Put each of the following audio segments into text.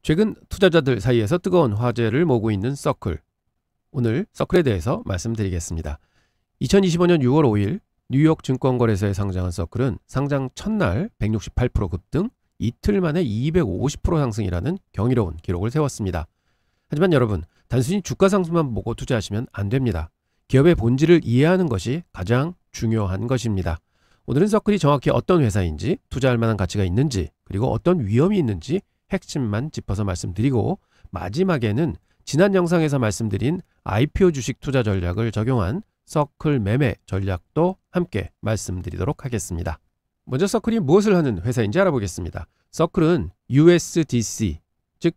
최근 투자자들 사이에서 뜨거운 화제를 모으고 있는 서클. 오늘 서클에 대해서 말씀드리겠습니다. 2025년 6월 5일 뉴욕 증권거래소에 상장한 서클은 상장 첫날 168% 급등, 이틀 만에 250% 상승이라는 경이로운 기록을 세웠습니다. 하지만 여러분, 단순히 주가 상승만 보고 투자하시면 안 됩니다. 기업의 본질을 이해하는 것이 가장 중요한 것입니다. 오늘은 서클이 정확히 어떤 회사인지, 투자할 만한 가치가 있는지, 그리고 어떤 위험이 있는지 핵심만 짚어서 말씀드리고, 마지막에는 지난 영상에서 말씀드린 IPO 주식 투자 전략을 적용한 서클 매매 전략도 함께 말씀드리도록 하겠습니다. 먼저 서클이 무엇을 하는 회사인지 알아보겠습니다. 서클은 USDC, 즉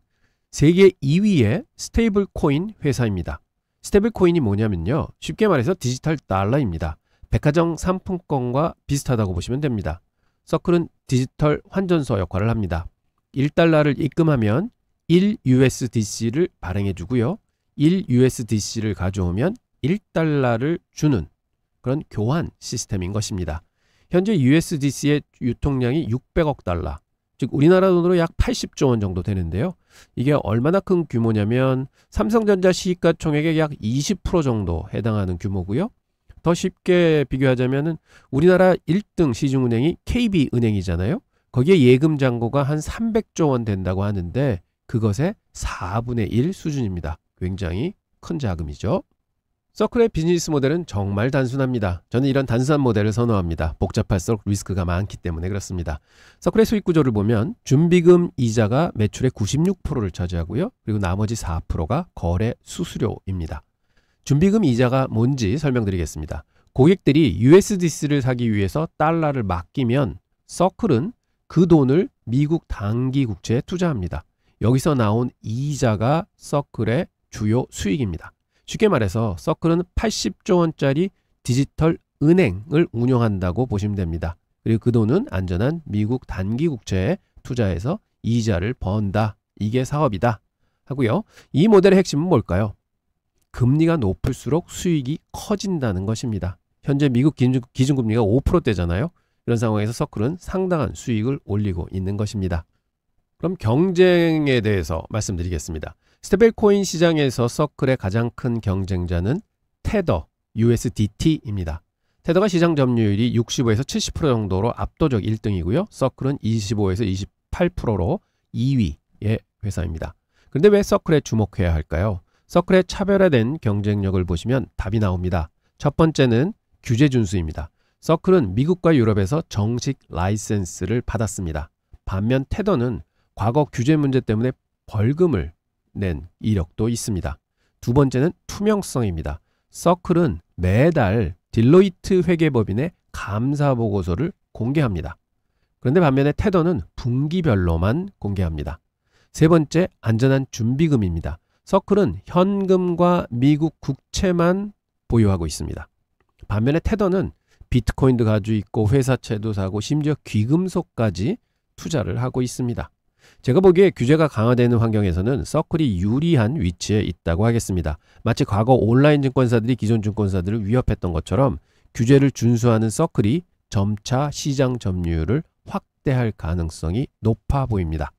세계 2위의 스테이블 코인 회사입니다. 스테이블 코인이 뭐냐면요, 쉽게 말해서 디지털 달러입니다. 백화점 상품권과 비슷하다고 보시면 됩니다. 서클은 디지털 환전소 역할을 합니다. 1달러를 입금하면 1USDC를 발행해 주고요. 1USDC를 가져오면 1달러를 주는 그런 교환 시스템인 것입니다. 현재 USDC의 유통량이 600억 달러, 즉 우리나라 돈으로 약 80조 원 정도 되는데요. 이게 얼마나 큰 규모냐면 삼성전자 시가총액의 약 20% 정도 해당하는 규모고요. 더 쉽게 비교하자면 우리나라 1등 시중은행이 KB은행이잖아요. 거기에 예금 잔고가 한 300조 원 된다고 하는데 그것의 4분의 1 수준입니다. 굉장히 큰 자금이죠. 서클의 비즈니스 모델은 정말 단순합니다. 저는 이런 단순한 모델을 선호합니다. 복잡할수록 리스크가 많기 때문에 그렇습니다. 서클의 수익 구조를 보면 준비금 이자가 매출의 96%를 차지하고요. 그리고 나머지 4%가 거래 수수료입니다. 준비금 이자가 뭔지 설명드리겠습니다. 고객들이 USDC를 사기 위해서 달러를 맡기면 서클은 그 돈을 미국 단기 국채에 투자합니다. 여기서 나온 이자가 서클의 주요 수익입니다. 쉽게 말해서 서클은 80조 원짜리 디지털 은행을 운영한다고 보시면 됩니다. 그리고 그 돈은 안전한 미국 단기 국채에 투자해서 이자를 번다. 이게 사업이다 하고요. 이 모델의 핵심은 뭘까요? 금리가 높을수록 수익이 커진다는 것입니다. 현재 미국 기준금리가 5%대잖아요. 이런 상황에서 서클은 상당한 수익을 올리고 있는 것입니다. 그럼 경쟁에 대해서 말씀드리겠습니다. 스테이블 코인 시장에서 서클의 가장 큰 경쟁자는 테더, USDT입니다. 테더가 시장 점유율이 65에서 70% 정도로 압도적 1등이고요. 서클은 25에서 28%로 2위의 회사입니다. 그런데 왜 서클에 주목해야 할까요? 서클의 차별화된 경쟁력을 보시면 답이 나옵니다. 첫 번째는 규제 준수입니다. 서클은 미국과 유럽에서 정식 라이센스를 받았습니다. 반면 테더는 과거 규제 문제 때문에 벌금을 낸 이력도 있습니다. 두 번째는 투명성입니다. 서클은 매달 딜로이트 회계법인의 감사 보고서를 공개합니다. 그런데 반면에 테더는 분기별로만 공개합니다. 세 번째, 안전한 준비금입니다. 서클은 현금과 미국 국채만 보유하고 있습니다. 반면에 테더는 비트코인도 가지고 있고 회사채도 사고 심지어 귀금속까지 투자를 하고 있습니다. 제가 보기에 규제가 강화되는 환경에서는 서클이 유리한 위치에 있다고 하겠습니다. 마치 과거 온라인 증권사들이 기존 증권사들을 위협했던 것처럼 규제를 준수하는 서클이 점차 시장 점유율을 확대할 가능성이 높아 보입니다.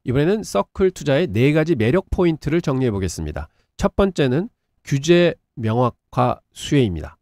이번에는 서클 투자의 4가지 매력 포인트를 정리해 보겠습니다. 첫 번째는 규제 명확화 수혜입니다.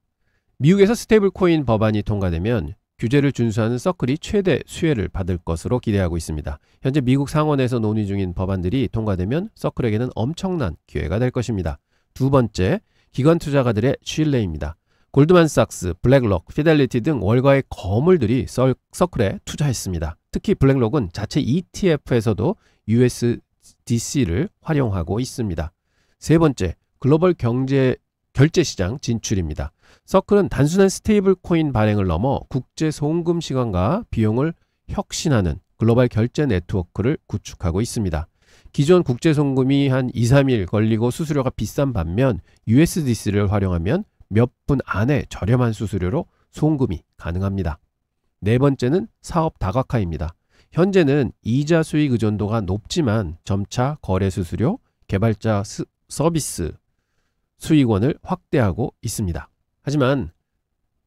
미국에서 스테이블 코인 법안이 통과되면 규제를 준수하는 서클이 최대 수혜를 받을 것으로 기대하고 있습니다. 현재 미국 상원에서 논의 중인 법안들이 통과되면 서클에게는 엄청난 기회가 될 것입니다. 두 번째, 기관 투자가들의 신뢰입니다. 골드만삭스, 블랙록, 피델리티 등 월가의 거물들이 서클에 투자했습니다. 특히 블랙록은 자체 ETF에서도 USDC를 활용하고 있습니다. 세 번째, 글로벌 결제시장 진출입니다. 서클은 단순한 스테이블 코인 발행을 넘어 국제 송금 시간과 비용을 혁신하는 글로벌 결제 네트워크를 구축하고 있습니다. 기존 국제 송금이 한 2, 3일 걸리고 수수료가 비싼 반면 USDC를 활용하면 몇 분 안에 저렴한 수수료로 송금이 가능합니다. 네 번째는 사업 다각화입니다. 현재는 이자 수익 의존도가 높지만 점차 거래 수수료, 개발자 서비스 수익원을 확대하고 있습니다. 하지만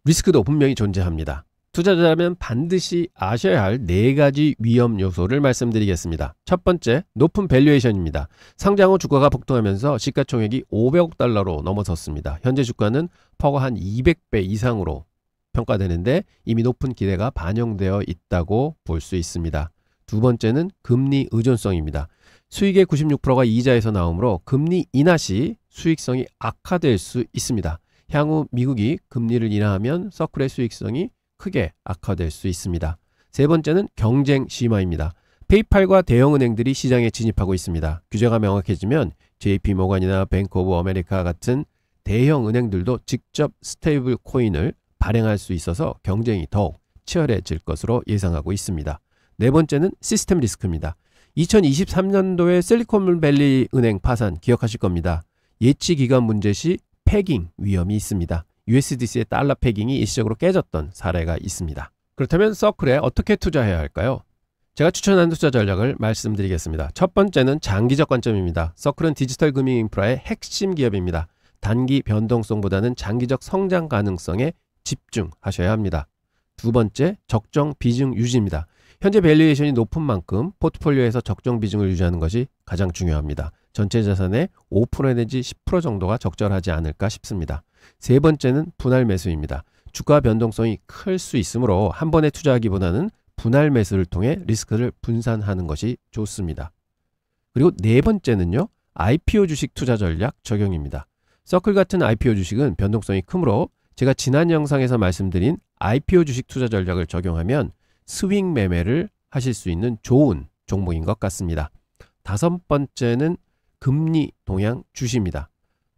리스크도 분명히 존재합니다. 투자자라면 반드시 아셔야 할 4가지 위험 요소를 말씀드리겠습니다. 첫 번째, 높은 밸류에이션입니다. 상장 후 주가가 폭등하면서 시가총액이 500억 달러로 넘어섰습니다. 현재 주가는 퍼가 한 200배 이상으로 평가되는데 이미 높은 기대가 반영되어 있다고 볼 수 있습니다. 두 번째는 금리 의존성입니다. 수익의 96%가 이자에서 나오므로 금리 인하 시 수익성이 악화될 수 있습니다. 향후 미국이 금리를 인하하면 서클의 수익성이 크게 악화될 수 있습니다. 세 번째는 경쟁 심화입니다. 페이팔과 대형은행들이 시장에 진입하고 있습니다. 규제가 명확해지면 JP모건이나 뱅크 오브 아메리카 같은 대형 은행들도 직접 스테이블 코인을 발행할 수 있어서 경쟁이 더욱 치열해질 것으로 예상하고 있습니다. 네 번째는 시스템 리스크입니다. 2023년도에 실리콘밸리 은행 파산 기억하실 겁니다. 예치 기간 문제 시 패깅 위험이 있습니다. USDC의 달러 패깅이 일시적으로 깨졌던 사례가 있습니다. 그렇다면 서클에 어떻게 투자해야 할까요? 제가 추천하는 투자 전략을 말씀드리겠습니다. 첫 번째는 장기적 관점입니다. 서클은 디지털 금융 인프라의 핵심 기업입니다. 단기 변동성보다는 장기적 성장 가능성에 집중하셔야 합니다. 두 번째, 적정 비중 유지입니다. 현재 밸류에이션이 높은 만큼 포트폴리오에서 적정 비중을 유지하는 것이 가장 중요합니다. 전체 자산의 5% 내지 10% 정도가 적절하지 않을까 싶습니다. 세 번째는 분할 매수입니다. 주가 변동성이 클 수 있으므로 한 번에 투자하기보다는 분할 매수를 통해 리스크를 분산하는 것이 좋습니다. 그리고 네 번째는요, IPO 주식 투자 전략 적용입니다. 서클 같은 IPO 주식은 변동성이 크므로 제가 지난 영상에서 말씀드린 IPO 주식 투자 전략을 적용하면 스윙 매매를 하실 수 있는 좋은 종목인 것 같습니다. 다섯 번째는 금리 동향 주시입니다.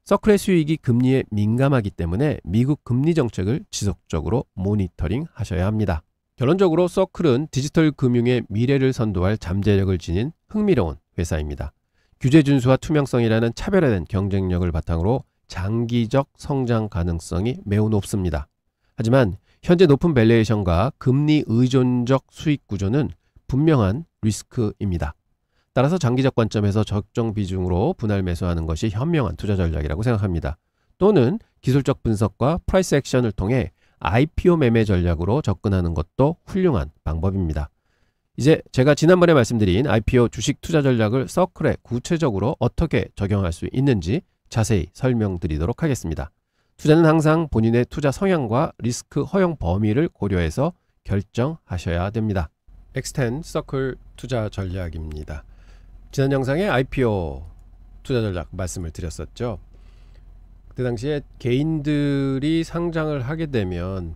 서클의 수익이 금리에 민감하기 때문에 미국 금리 정책을 지속적으로 모니터링 하셔야 합니다. 결론적으로 서클은 디지털 금융의 미래를 선도할 잠재력을 지닌 흥미로운 회사입니다. 규제 준수와 투명성이라는 차별화된 경쟁력을 바탕으로 장기적 성장 가능성이 매우 높습니다. 하지만 현재 높은 밸류에이션과 금리 의존적 수익 구조는 분명한 리스크입니다. 따라서 장기적 관점에서 적정 비중으로 분할 매수하는 것이 현명한 투자 전략이라고 생각합니다. 또는 기술적 분석과 프라이스 액션을 통해 IPO 매매 전략으로 접근하는 것도 훌륭한 방법입니다. 이제 제가 지난번에 말씀드린 IPO 주식 투자 전략을 서클에 구체적으로 어떻게 적용할 수 있는지 자세히 설명드리도록 하겠습니다. 투자는 항상 본인의 투자 성향과 리스크 허용 범위를 고려해서 결정하셔야 됩니다. 엑스텐 서클 투자 전략입니다. 지난 영상에 IPO 투자 전략 말씀을 드렸었죠. 그때 당시에 개인들이 상장을 하게 되면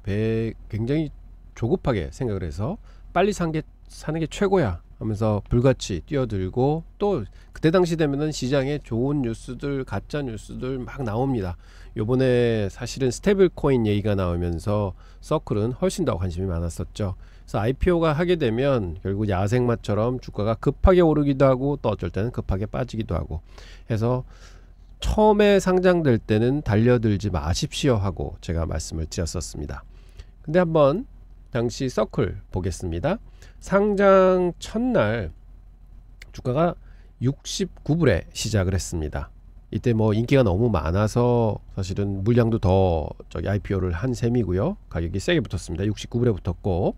굉장히 조급하게 생각을 해서 빨리 사는 게 최고야 하면서 불같이 뛰어들고, 또 그때 당시 되면은 시장에 좋은 뉴스들, 가짜 뉴스들 막 나옵니다. 요번에 사실은 스테이블 코인 얘기가 나오면서 서클은 훨씬 더 관심이 많았었죠. 그래서 IPO가 하게 되면 결국 야생마처럼 주가가 급하게 오르기도 하고 또 어쩔 때는 급하게 빠지기도 하고 해서 처음에 상장될 때는 달려들지 마십시오 하고 제가 말씀을 드렸었습니다. 근데 한번 당시 서클 보겠습니다. 상장 첫날 주가가 69불에 시작을 했습니다. 이때 뭐 인기가 너무 많아서 사실은 물량도 더 IPO를 한 셈이고요. 가격이 세게 붙었습니다. 69불에 붙었고,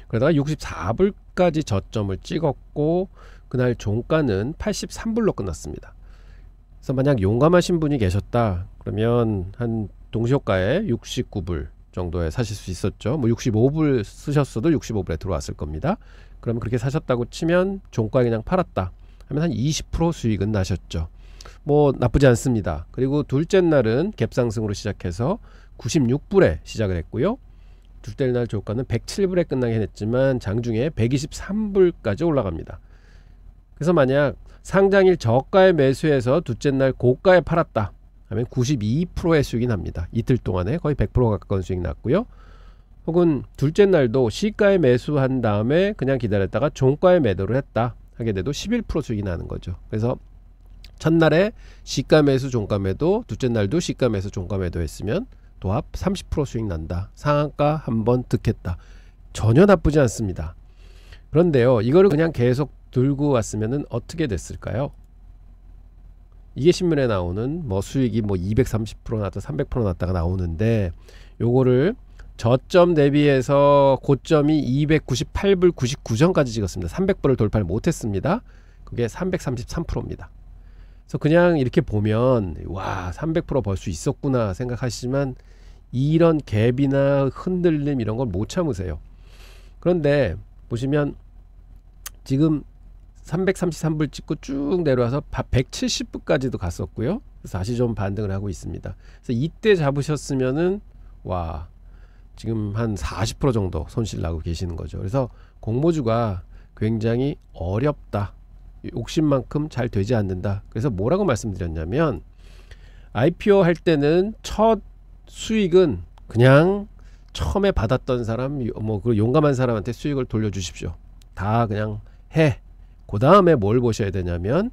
그러다가 64불까지 저점을 찍었고 그날 종가는 83불로 끝났습니다. 그래서 만약 용감하신 분이 계셨다 그러면 한 동시효과에 69불 정도에 사실 수 있었죠. 뭐 65불 쓰셨어도 65불에 들어왔을 겁니다. 그러면 그렇게 사셨다고 치면 종가에 그냥 팔았다 하면 한 20% 수익은 나셨죠. 뭐 나쁘지 않습니다. 그리고 둘째 날은 갭상승으로 시작해서 96불에 시작을 했고요. 둘째 날 종가는 107불에 끝나긴 했지만 장중에 123불까지 올라갑니다. 그래서 만약 상장일 저가에 매수해서 둘째 날 고가에 팔았다 하면 92%의 수익이 납니다. 이틀 동안에 거의 100% 가까운 수익 났고요. 혹은 둘째 날도 시가에 매수한 다음에 그냥 기다렸다가 종가에 매도를 했다 하게 돼도 11% 수익이 나는 거죠. 그래서 첫날에 시가 매수 종가 매도, 둘째 날도 시가 매수 종가 매도 했으면 도합 30% 수익 난다. 상한가 한번 득했다. 전혀 나쁘지 않습니다. 그런데요, 이거를 그냥 계속 들고 왔으면 어떻게 됐을까요? 이게 신문에 나오는 뭐 수익이 뭐 230% 났다 300% 났다가 나오는데, 요거를 저점 대비해서 고점이 298불 99전까지 찍었습니다. 300불을 돌파를 못했습니다. 그게 333%입니다. 그래서 그냥 이렇게 보면 와 300% 벌 수 있었구나 생각하시지만 이런 갭이나 흔들림 이런 걸 못 참으세요. 그런데 보시면 지금 333불 찍고 쭉 내려와서 170불까지도 갔었고요. 그래서 다시 좀 반등을 하고 있습니다. 그래서 이때 잡으셨으면은 와 지금 한 40% 정도 손실 나고 계시는 거죠. 그래서 공모주가 굉장히 어렵다. 욕심만큼 잘 되지 않는다. 그래서 뭐라고 말씀드렸냐면 IPO 할 때는 첫 수익은 그냥 처음에 받았던 사람 뭐 그 용감한 사람한테 수익을 돌려주십시오. 다 그냥 해. 그 다음에 뭘 보셔야 되냐면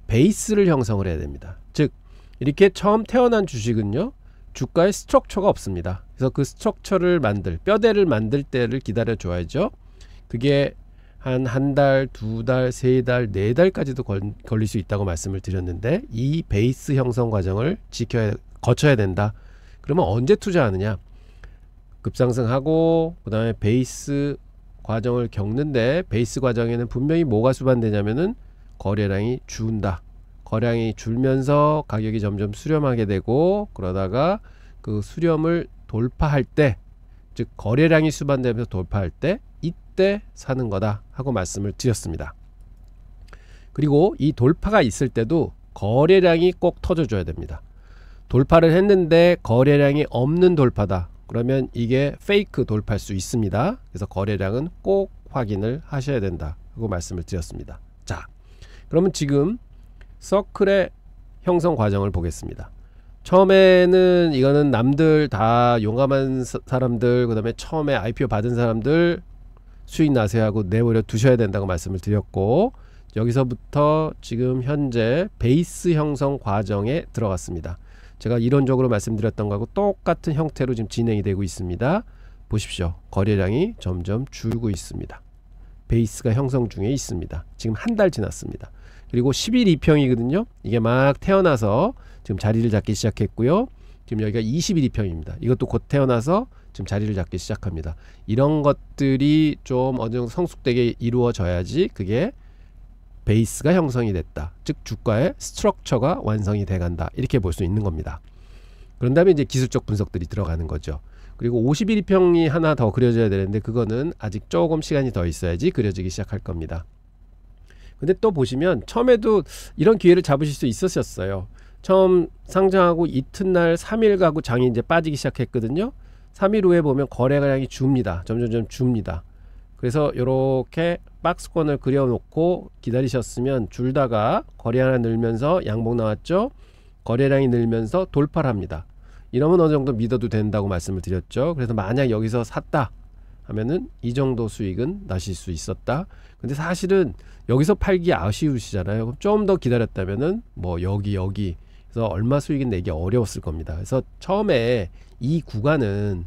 베이스를 형성을 해야 됩니다. 즉 이렇게 처음 태어난 주식은요 주가에 스트럭처가 없습니다. 그래서 그 스트럭처를 뼈대를 만들 때를 기다려 줘야죠. 그게 한 달, 두 달, 세 달, 네 달까지도 걸릴 수 있다고 말씀을 드렸는데 이 베이스 형성 과정을 거쳐야 된다. 그러면 언제 투자하느냐? 급상승하고 그 다음에 베이스 과정을 겪는데 베이스 과정에는 분명히 뭐가 수반되냐면은 거래량이 준다. 거래량이 줄면서 가격이 점점 수렴하게 되고 그러다가 그 수렴을 돌파할 때, 즉 거래량이 수반되면서 돌파할 때 이때 사는 거다 하고 말씀을 드렸습니다. 그리고 이 돌파가 있을 때도 거래량이 꼭 터져줘야 됩니다. 돌파를 했는데 거래량이 없는 돌파다. 그러면 이게 페이크 돌파일 수 있습니다. 그래서 거래량은 꼭 확인을 하셔야 된다 하고 말씀을 드렸습니다. 자, 그러면 지금 서클의 형성 과정을 보겠습니다. 처음에는 이거는 남들 다 용감한 사람들, 그 다음에 처음에 IPO 받은 사람들 수익 나세요 하고 내버려 두셔야 된다고 말씀을 드렸고, 여기서부터 지금 현재 베이스 형성 과정에 들어갔습니다. 제가 이론적으로 말씀드렸던 거하고 똑같은 형태로 지금 진행이 되고 있습니다. 보십시오. 거래량이 점점 줄고 있습니다. 베이스가 형성 중에 있습니다. 지금 한 달 지났습니다. 그리고 11 2평이거든요. 이게 막 태어나서 지금 자리를 잡기 시작했고요. 지금 여기가 21 2평입니다. 이것도 곧 태어나서 지금 자리를 잡기 시작합니다. 이런 것들이 좀 어느 정도 성숙되게 이루어져야지 그게 베이스가 형성이 됐다. 즉 주가의 스트럭처가 완성이 돼간다. 이렇게 볼 수 있는 겁니다. 그런 다음에 이제 기술적 분석들이 들어가는 거죠. 그리고 51 2평이 하나 더 그려져야 되는데 그거는 아직 조금 시간이 더 있어야지 그려지기 시작할 겁니다. 근데 또 보시면 처음에도 이런 기회를 잡으실 수 있으셨어요. 처음 상장하고 이튿날 3일 가고 장이 이제 빠지기 시작했거든요. 3일 후에 보면 거래량이 줍니다. 점점점 줍니다. 그래서 이렇게 박스권을 그려놓고 기다리셨으면 줄다가 거래 하나 늘면서 양봉 나왔죠. 거래량이 늘면서 돌파를 합니다. 이러면 어느 정도 믿어도 된다고 말씀을 드렸죠. 그래서 만약 여기서 샀다 하면은 이 정도 수익은 나실 수 있었다. 근데 사실은 여기서 팔기 아쉬우시잖아요. 좀 더 기다렸다면은 뭐 여기 그래서 얼마 수익은 내기 어려웠을 겁니다. 그래서 처음에 이 구간은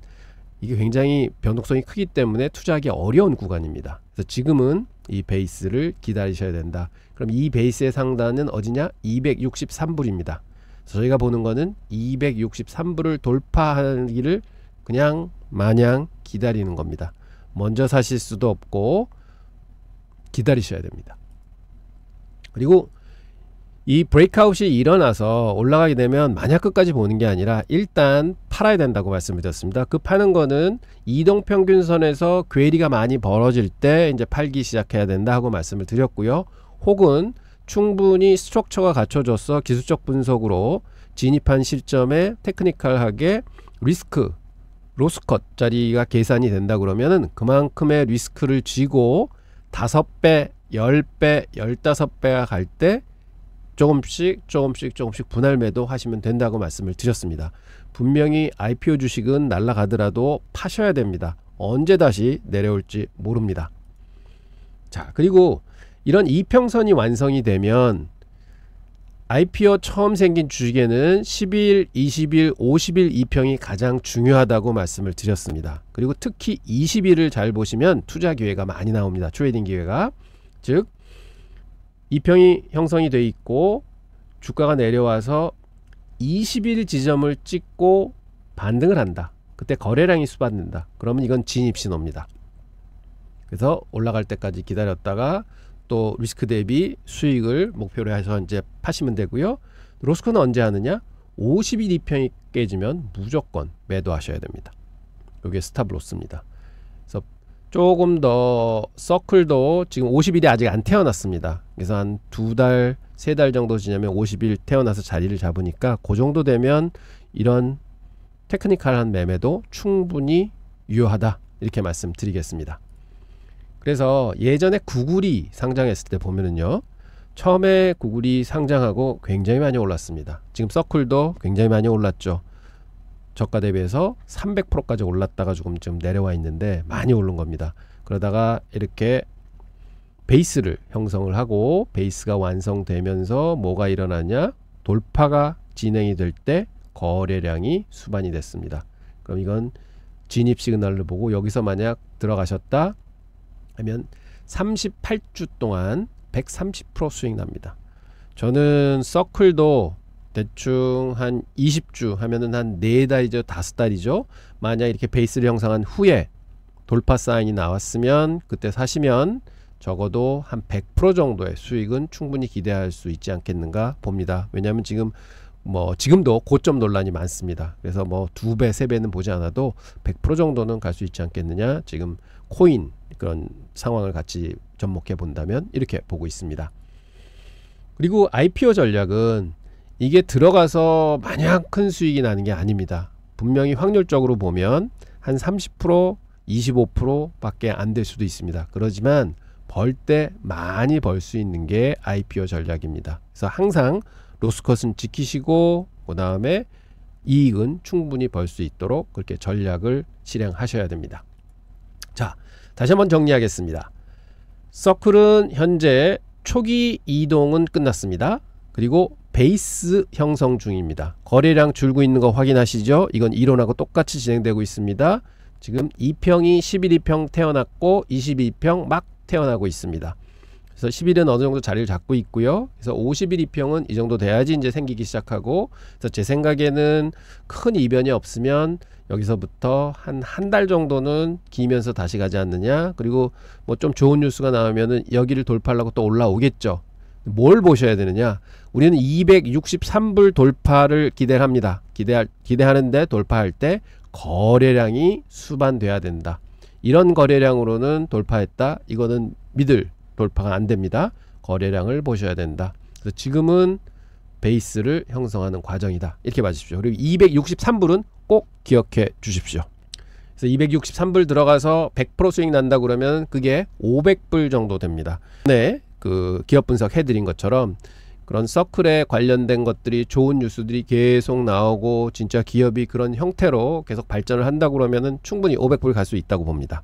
이게 굉장히 변동성이 크기 때문에 투자하기 어려운 구간입니다. 그래서 지금은 이 베이스를 기다리셔야 된다. 그럼 이 베이스의 상단은 어디냐? 263불입니다. 저희가 보는 거는 263불을 돌파하기를 그냥 마냥 기다리는 겁니다. 먼저 사실 수도 없고 기다리셔야 됩니다. 그리고 이 브레이크아웃이 일어나서 올라가게 되면 만약 끝까지 보는 게 아니라 일단 팔아야 된다고 말씀을 드렸습니다. 그 파는 거는 이동평균선에서 괴리가 많이 벌어질 때 이제 팔기 시작해야 된다 하고 말씀을 드렸고요. 혹은 충분히 스트럭처가 갖춰져서 기술적 분석으로 진입한 시점에 테크니컬하게 리스크 로스컷 자리가 계산이 된다 그러면은 그만큼의 리스크를 쥐고 5배, 10배, 15배가 갈 때 조금씩 분할 매도 하시면 된다고 말씀을 드렸습니다. 분명히 IPO 주식은 날아가더라도 파셔야 됩니다. 언제 다시 내려올지 모릅니다. 자, 그리고 이런 이평선이 완성이 되면 IPO 처음 생긴 주식에는 10일, 20일, 50일 이평이 가장 중요하다고 말씀을 드렸습니다. 그리고 특히 20일을 잘 보시면 투자 기회가 많이 나옵니다. 트레이딩 기회가. 즉 이평이 형성이 돼 있고 주가가 내려와서 20일 지점을 찍고 반등을 한다. 그때 거래량이 수반된다. 그러면 이건 진입 신호입니다. 그래서 올라갈 때까지 기다렸다가 또 리스크 대비 수익을 목표로 해서 이제 파시면 되고요. 로스쿨은 언제 하느냐? 50일 이평이 깨지면 무조건 매도하셔야 됩니다. 이게 스탑로스입니다. 그래서 조금 더 서클도 지금 50일이 아직 안 태어났습니다. 그래서 한 2달, 3달 정도 지나면 50일 태어나서 자리를 잡으니까 그 정도 되면 이런 테크니컬한 매매도 충분히 유효하다, 이렇게 말씀드리겠습니다. 그래서 예전에 구글이 상장했을 때 보면은요, 처음에 구글이 상장하고 굉장히 많이 올랐습니다. 지금 서클도 굉장히 많이 올랐죠. 저가 대비해서 300%까지 올랐다가 조금 좀 내려와 있는데 많이 오른 겁니다. 그러다가 이렇게 베이스를 형성을 하고 베이스가 완성되면서 뭐가 일어나냐? 돌파가 진행이 될 때 거래량이 수반이 됐습니다. 그럼 이건 진입 시그널을 보고 여기서 만약 들어가셨다 하면 38주 동안 130% 수익 납니다. 저는 서클도 대충 한 20주 하면은 한 4달이죠, 5달이죠. 만약 이렇게 베이스를 형성한 후에 돌파 사인이 나왔으면 그때 사시면 적어도 한 100% 정도의 수익은 충분히 기대할 수 있지 않겠는가 봅니다. 왜냐하면 지금도 고점 논란이 많습니다. 그래서 뭐 2배, 3배는 보지 않아도 100% 정도는 갈 수 있지 않겠느냐. 지금 코인 그런 상황을 같이 접목해 본다면 이렇게 보고 있습니다. 그리고 IPO 전략은 이게 들어가서 마냥 큰 수익이 나는 게 아닙니다. 분명히 확률적으로 보면 한 30%, 25% 밖에 안 될 수도 있습니다. 그러지만 벌 때 많이 벌 수 있는 게 IPO 전략입니다. 그래서 항상 로스컷은 지키시고 그 다음에 이익은 충분히 벌 수 있도록 그렇게 전략을 실행하셔야 됩니다. 자, 다시 한번 정리하겠습니다. 서클은 현재 초기 이동은 끝났습니다. 그리고 베이스 형성 중입니다. 거래량 줄고 있는 거 확인하시죠? 이건 이론하고 똑같이 진행되고 있습니다. 지금 2평이 11평 태어났고 22평 막 태어나고 있습니다. 그래서 10일은 어느 정도 자리를 잡고 있고요. 그래서 50일 2평은 이 정도 돼야지 이제 생기기 시작하고, 그래서 제 생각에는 큰 이변이 없으면 여기서부터 한 달 정도는 기면서 다시 가지 않느냐. 그리고 뭐 좀 좋은 뉴스가 나오면은 여기를 돌파하려고 또 올라오겠죠. 뭘 보셔야 되느냐? 우리는 263불 돌파를 기대합니다. 기대하는데 돌파할 때 거래량이 수반돼야 된다. 이런 거래량으로는 돌파했다. 이거는 믿을 돌파가 안 됩니다. 거래량을 보셔야 된다. 그래서 지금은 베이스를 형성하는 과정이다. 이렇게 봐주십시오. 그리고 263불은 꼭 기억해 주십시오. 그래서 263불 들어가서 100% 수익 난다 그러면 그게 500불 정도 됩니다. 네, 그 기업 분석 해드린 것처럼 그런 서클에 관련된 것들이, 좋은 뉴스들이 계속 나오고 진짜 기업이 그런 형태로 계속 발전을 한다고 그러면은 충분히 500불 갈 수 있다고 봅니다.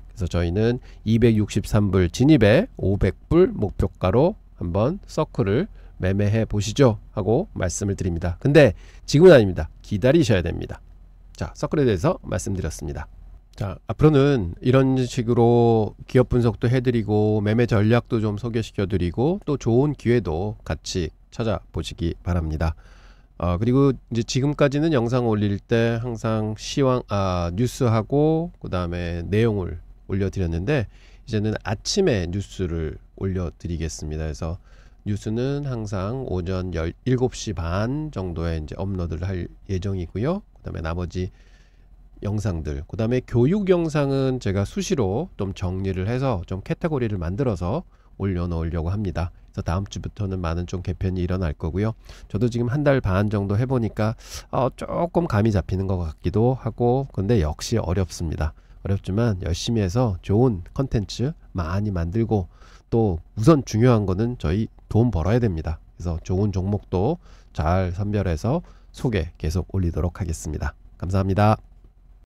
그래서 저희는 263불 진입에 500불 목표가로 한번 서클을 매매해 보시죠 하고 말씀을 드립니다. 근데 지금은 아닙니다. 기다리셔야 됩니다. 자, 서클에 대해서 말씀드렸습니다. 자, 앞으로는 이런 식으로 기업 분석도 해드리고 매매 전략도 좀 소개시켜 드리고 또 좋은 기회도 같이 찾아보시기 바랍니다. 그리고 이제 지금까지는 영상 올릴 때 항상 뉴스하고 그 다음에 내용을 올려드렸는데, 이제는 아침에 뉴스를 올려드리겠습니다. 그래서 뉴스는 항상 오전 7시 반 정도에 이제 업로드를 할 예정이고요. 그 다음에 나머지 영상들, 그 다음에 교육 영상은 제가 수시로 좀 정리를 해서 좀 카테고리를 만들어서 올려놓으려고 합니다. 그래서 다음 주부터는 많은 좀 개편이 일어날 거고요. 저도 지금 한 달 반 정도 해보니까 조금 감이 잡히는 것 같기도 하고, 근데 역시 어렵습니다. 어렵지만 열심히 해서 좋은 컨텐츠 많이 만들고, 또 우선 중요한 거는 저희 돈 벌어야 됩니다. 그래서 좋은 종목도 잘 선별해서 소개 계속 올리도록 하겠습니다. 감사합니다.